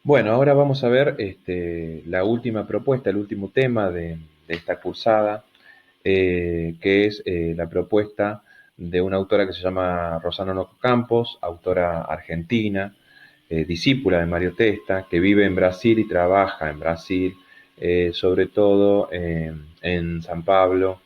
Bueno, ahora vamos a ver la última propuesta, el último tema de esta cursada, que es la propuesta de una autora que se llama Rosana Noco Campos, autora argentina, discípula de Mario Testa, que vive en Brasil y trabaja en Brasil, sobre todo en San Pablo,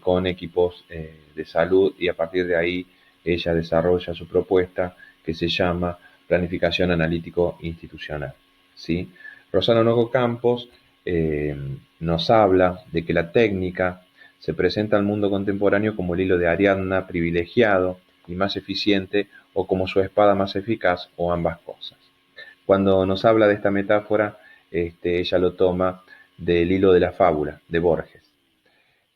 con equipos de salud, y a partir de ahí ella desarrolla su propuesta que se llama Planificación Analítico Institucional. ¿Sí? Rosana Noco Campos eh, nos habla de que la técnica se presenta al mundo contemporáneo como el hilo de Ariadna privilegiado y más eficiente, o como su espada más eficaz, o ambas cosas. Cuando nos habla de esta metáfora, ella lo toma del hilo de la fábula de Borges.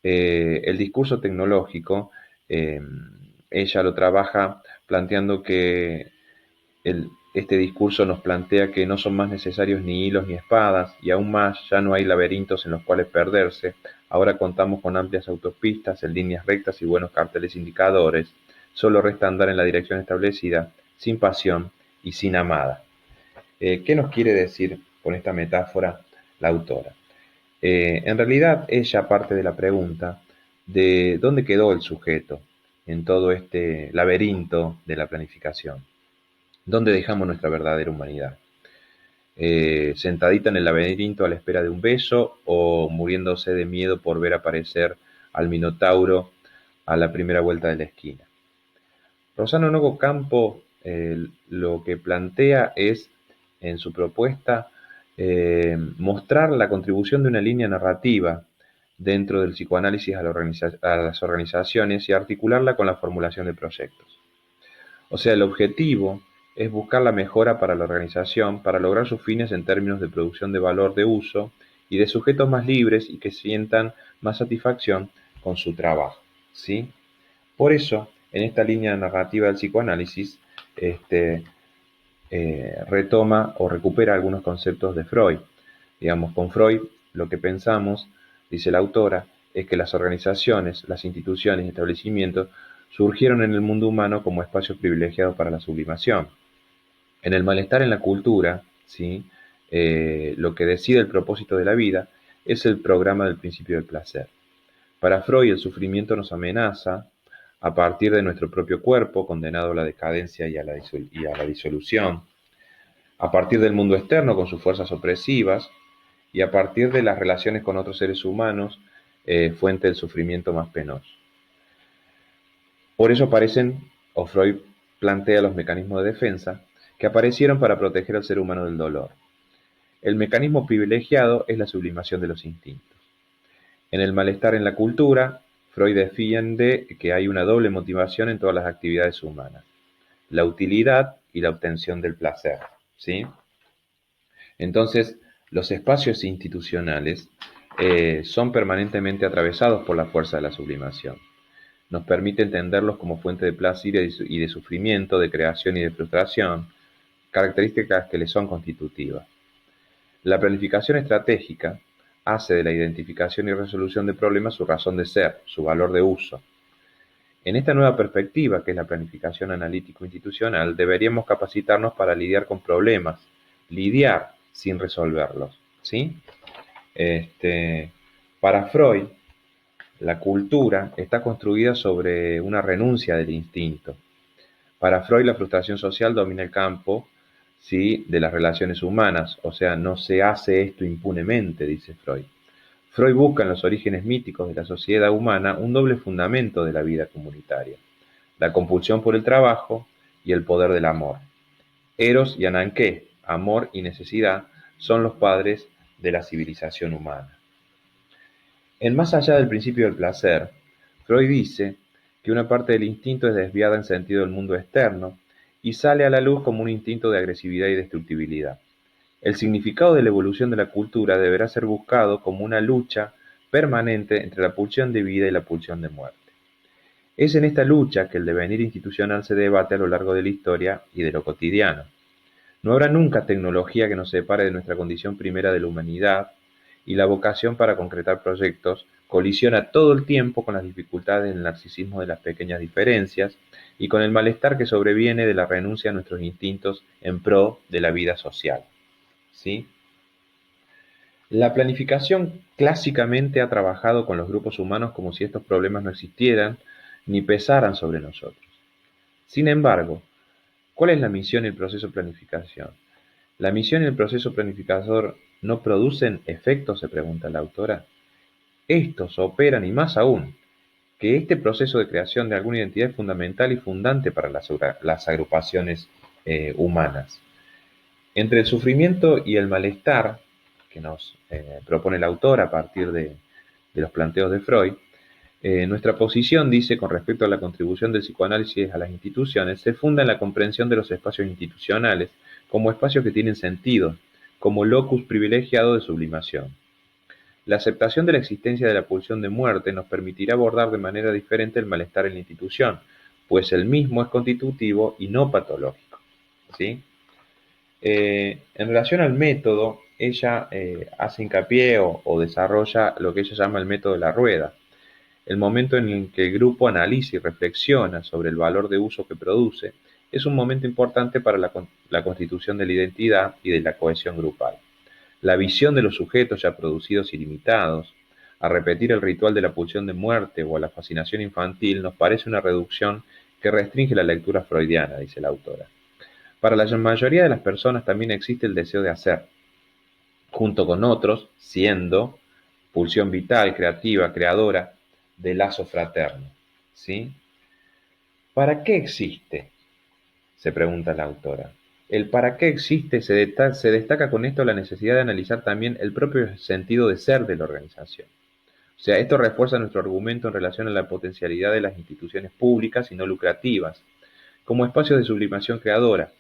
El discurso tecnológico, eh, ella lo trabaja planteando que este discurso nos plantea que no son más necesarios ni hilos ni espadas, y aún más, ya no hay laberintos en los cuales perderse. Ahora contamos con amplias autopistas en líneas rectas y buenos carteles indicadores. Solo resta andar en la dirección establecida, sin pasión y sin amada. ¿Qué nos quiere decir con esta metáfora la autora? En realidad, ella parte de la pregunta de dónde quedó el sujeto en todo este laberinto de la planificación. ¿Dónde dejamos nuestra verdadera humanidad? ¿Sentadita en el laberinto a la espera de un beso, o muriéndose de miedo por ver aparecer al Minotauro a la primera vuelta de la esquina? Rosano Novo Campo lo que plantea es, en su propuesta, mostrar la contribución de una línea narrativa dentro del psicoanálisis a las organizaciones, y articularla con la formulación de proyectos. O sea, el objetivo es buscar la mejora para la organización, para lograr sus fines en términos de producción de valor de uso y de sujetos más libres y que sientan más satisfacción con su trabajo, ¿sí? Por eso, en esta línea narrativa del psicoanálisis, este, retoma o recupera algunos conceptos de Freud. Digamos, con Freud lo que pensamos, dice la autora, es que las organizaciones, las instituciones y establecimientos surgieron en el mundo humano como espacios privilegiados para la sublimación. En el malestar en la cultura, ¿sí? Lo que decide el propósito de la vida es el programa del principio del placer. Para Freud, el sufrimiento nos amenaza a partir de nuestro propio cuerpo, condenado a la decadencia y a la disolución, a partir del mundo externo con sus fuerzas opresivas, y a partir de las relaciones con otros seres humanos, fuente del sufrimiento más penoso. Por eso aparecen, o Freud plantea los mecanismos de defensa, que aparecieron para proteger al ser humano del dolor. El mecanismo privilegiado es la sublimación de los instintos. En el malestar en la cultura, Freud defiende que hay una doble motivación en todas las actividades humanas: la utilidad y la obtención del placer, ¿sí? Entonces, los espacios institucionales son permanentemente atravesados por la fuerza de la sublimación. Nos permite entenderlos como fuente de placer y de sufrimiento, de creación y de frustración, características que les son constitutivas. La planificación estratégica hace de la identificación y resolución de problemas su razón de ser, su valor de uso. En esta nueva perspectiva, que es la planificación analítico-institucional, deberíamos capacitarnos para lidiar con problemas, lidiar sin resolverlos, ¿sí? Este, para Freud, la cultura está construida sobre una renuncia del instinto. Para Freud, la frustración social domina el campo, ¿sí?, de las relaciones humanas. O sea, no se hace esto impunemente, dice Freud. Freud busca en los orígenes míticos de la sociedad humana un doble fundamento de la vida comunitaria: la compulsión por el trabajo y el poder del amor. Eros y Ananké, amor y necesidad, son los padres de la civilización humana. En Más allá del principio del placer, Freud dice que una parte del instinto es desviada en sentido del mundo externo y sale a la luz como un instinto de agresividad y destructibilidad. El significado de la evolución de la cultura deberá ser buscado como una lucha permanente entre la pulsión de vida y la pulsión de muerte. Es en esta lucha que el devenir institucional se debate a lo largo de la historia y de lo cotidiano. No habrá nunca tecnología que nos separe de nuestra condición primera de la humanidad, y la vocación para concretar proyectos colisiona todo el tiempo con las dificultades del narcisismo de las pequeñas diferencias y con el malestar que sobreviene de la renuncia a nuestros instintos en pro de la vida social. ¿sí? La planificación clásicamente ha trabajado con los grupos humanos como si estos problemas no existieran ni pesaran sobre nosotros. Sin embargo, ¿cuál es la misión y el proceso de planificación? ¿La misión y el proceso planificador no producen efectos?, se pregunta la autora. Estos operan, y más aún, que este proceso de creación de alguna identidad es fundamental y fundante para las agrupaciones humanas. Entre el sufrimiento y el malestar que nos propone el autor a partir de los planteos de Freud, nuestra posición, dice, con respecto a la contribución del psicoanálisis a las instituciones, se funda en la comprensión de los espacios institucionales como espacios que tienen sentido, como locus privilegiado de sublimación. La aceptación de la existencia de la pulsión de muerte nos permitirá abordar de manera diferente el malestar en la institución, pues el mismo es constitutivo y no patológico, ¿sí? En relación al método, ella hace hincapié o desarrolla lo que ella llama el método de la rueda, el momento en el que el grupo analiza y reflexiona sobre el valor de uso que produce es un momento importante para la constitución de la identidad y de la cohesión grupal. La visión de los sujetos ya producidos y limitados, a repetir el ritual de la pulsión de muerte o a la fascinación infantil, nos parece una reducción que restringe la lectura freudiana, dice la autora. Para la mayoría de las personas también existe el deseo de hacer, junto con otros, siendo pulsión vital, creativa, creadora, de lazo fraterno, ¿sí? ¿Para qué existe?, se pregunta la autora. El para qué existe se destaca con esto la necesidad de analizar también el propio sentido de ser de la organización. O sea, esto refuerza nuestro argumento en relación a la potencialidad de las instituciones públicas y no lucrativas, como espacios de sublimación creadora,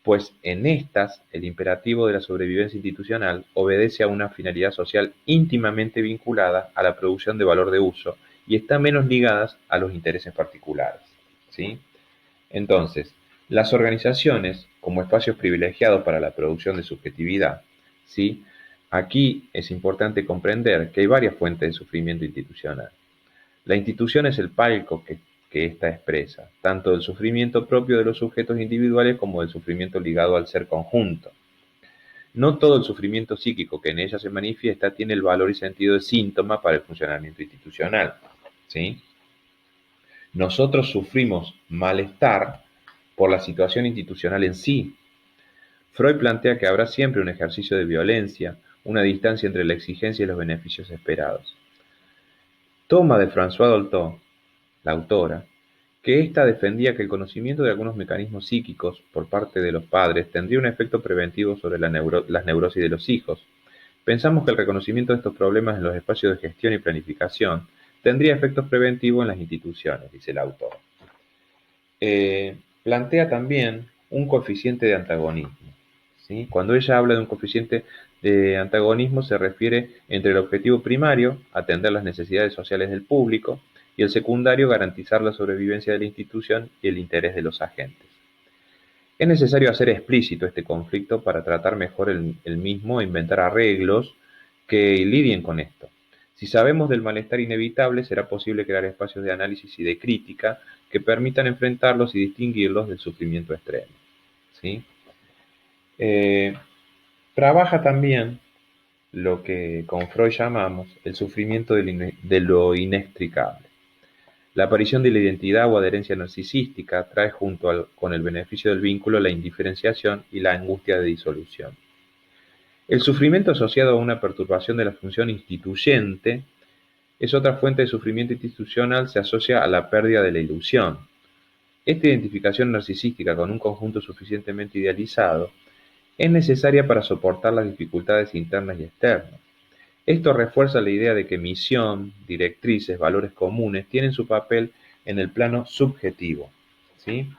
pues en estas el imperativo de la sobrevivencia institucional obedece a una finalidad social íntimamente vinculada a la producción de valor de uso y está menos ligadas a los intereses particulares, ¿sí? Entonces, las organizaciones, como espacios privilegiados para la producción de subjetividad, ¿sí? Aquí es importante comprender que hay varias fuentes de sufrimiento institucional. La institución es el palco que ésta expresa, tanto del sufrimiento propio de los sujetos individuales como del sufrimiento ligado al ser conjunto. No todo el sufrimiento psíquico que en ella se manifiesta tiene el valor y sentido de síntoma para el funcionamiento institucional, ¿sí? Nosotros sufrimos malestar por la situación institucional en sí. Freud plantea que habrá siempre un ejercicio de violencia, una distancia entre la exigencia y los beneficios esperados. Toma de François Dolto, la autora, que ésta defendía que el conocimiento de algunos mecanismos psíquicos por parte de los padres tendría un efecto preventivo sobre las neurosis de los hijos. Pensamos que el reconocimiento de estos problemas en los espacios de gestión y planificación tendría efectos preventivos en las instituciones, dice el autor. Plantea también un coeficiente de antagonismo, ¿sí? Cuando ella habla de un coeficiente de antagonismo se refiere entre el objetivo primario, atender las necesidades sociales del público, y el secundario, garantizar la sobrevivencia de la institución y el interés de los agentes. Es necesario hacer explícito este conflicto para tratar mejor el mismo e inventar arreglos que lidien con esto. Si sabemos del malestar inevitable, será posible crear espacios de análisis y de crítica que permitan enfrentarlos y distinguirlos del sufrimiento extremo, ¿sí? Trabaja también lo que con Freud llamamos el sufrimiento de lo inextricable. La aparición de la identidad o adherencia narcisística trae con el beneficio del vínculo la indiferenciación y la angustia de disolución. El sufrimiento asociado a una perturbación de la función instituyente es otra fuente de sufrimiento institucional, se asocia a la pérdida de la ilusión. Esta identificación narcisística con un conjunto suficientemente idealizado es necesaria para soportar las dificultades internas y externas. Esto refuerza la idea de que misión, directrices, valores comunes tienen su papel en el plano subjetivo, ¿sí?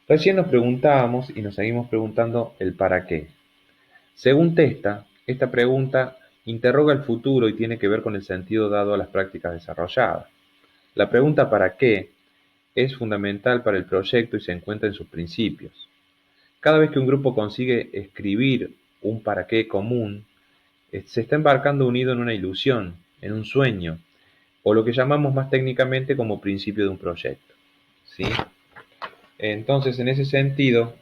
Recién nos preguntábamos y nos seguimos preguntando el para qué. Según Testa, esta pregunta interroga el futuro y tiene que ver con el sentido dado a las prácticas desarrolladas. La pregunta ¿para qué? Es fundamental para el proyecto y se encuentra en sus principios. Cada vez que un grupo consigue escribir un para qué común, se está embarcando unido en una ilusión, en un sueño, o lo que llamamos más técnicamente como principio de un proyecto, ¿sí? Entonces, en ese sentido,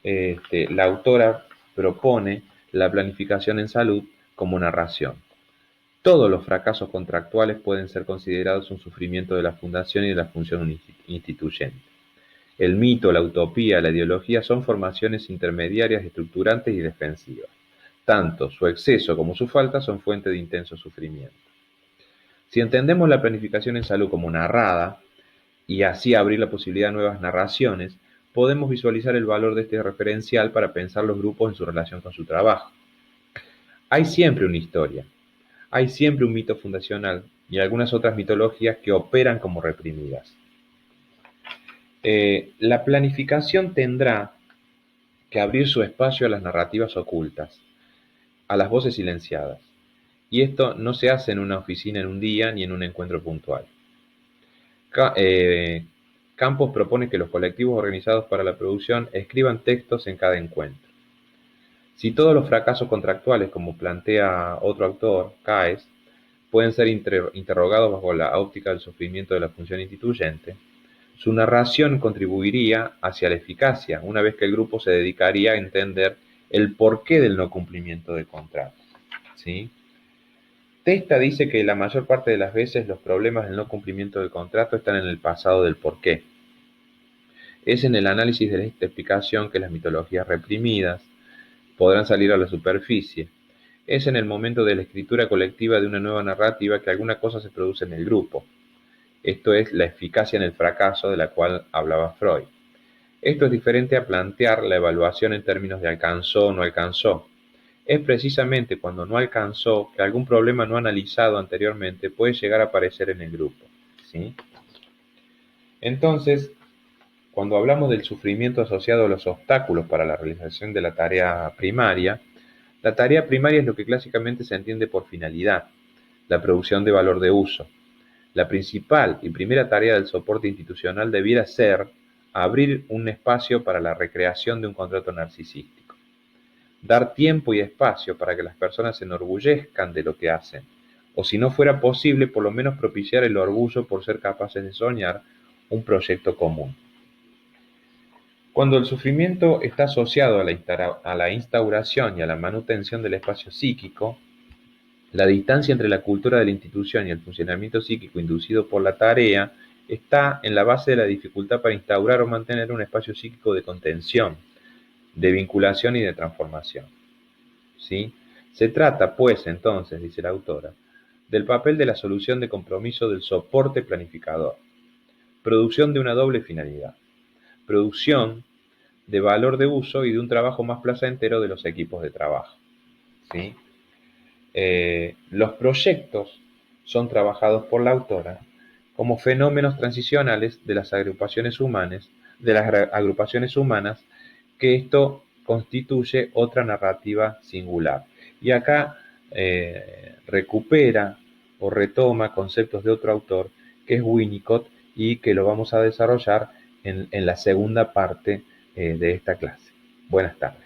la autora propone la planificación en salud como narración. Todos los fracasos contractuales pueden ser considerados un sufrimiento de la fundación y de la función instituyente. El mito, la utopía, la ideología son formaciones intermediarias, estructurantes y defensivas. Tanto su exceso como su falta son fuente de intenso sufrimiento. Si entendemos la planificación en salud como narrada, y así abrir la posibilidad de nuevas narraciones, podemos visualizar el valor de este referencial para pensar los grupos en su relación con su trabajo. Hay siempre una historia, hay siempre un mito fundacional y algunas otras mitologías que operan como reprimidas. La planificación tendrá que abrir su espacio a las narrativas ocultas, a las voces silenciadas. Y esto no se hace en una oficina en un día ni en un encuentro puntual. Campos propone que los colectivos organizados para la producción escriban textos en cada encuentro. Si todos los fracasos contractuales, como plantea otro autor, Caes, pueden ser interrogados bajo la óptica del sufrimiento de la función instituyente, su narración contribuiría hacia la eficacia, una vez que el grupo se dedicaría a entender el porqué del no cumplimiento del contrato. ¿Sí? Testa dice que la mayor parte de las veces los problemas del no cumplimiento del contrato están en el pasado del porqué. Es en el análisis de esta explicación que las mitologías reprimidas podrán salir a la superficie. Es en el momento de la escritura colectiva de una nueva narrativa que alguna cosa se produce en el grupo. Esto es la eficacia en el fracaso de la cual hablaba Freud. Esto es diferente a plantear la evaluación en términos de alcanzó o no alcanzó. Es precisamente cuando no alcanzó que algún problema no analizado anteriormente puede llegar a aparecer en el grupo. ¿Sí? Entonces, cuando hablamos del sufrimiento asociado a los obstáculos para la realización de la tarea primaria es lo que clásicamente se entiende por finalidad, la producción de valor de uso. La principal y primera tarea del soporte institucional debiera ser abrir un espacio para la recreación de un contrato narcisístico. Dar tiempo y espacio para que las personas se enorgullezcan de lo que hacen, o si no fuera posible, por lo menos propiciar el orgullo por ser capaces de soñar un proyecto común. Cuando el sufrimiento está asociado a la instauración y a la manutención del espacio psíquico, la distancia entre la cultura de la institución y el funcionamiento psíquico inducido por la tarea está en la base de la dificultad para instaurar o mantener un espacio psíquico de contención, de vinculación y de transformación. ¿Sí? Se trata, pues, entonces, dice la autora, del papel de la solución de compromiso del soporte planificador, producción de una doble finalidad, producción de valor de uso y de un trabajo más placentero de los equipos de trabajo. ¿Sí? Los proyectos son trabajados por la autora como fenómenos transicionales de las agrupaciones humanas, que esto constituye otra narrativa singular. Y acá recupera o retoma conceptos de otro autor, que es Winnicott, y que lo vamos a desarrollar en la segunda parte de esta clase. Buenas tardes.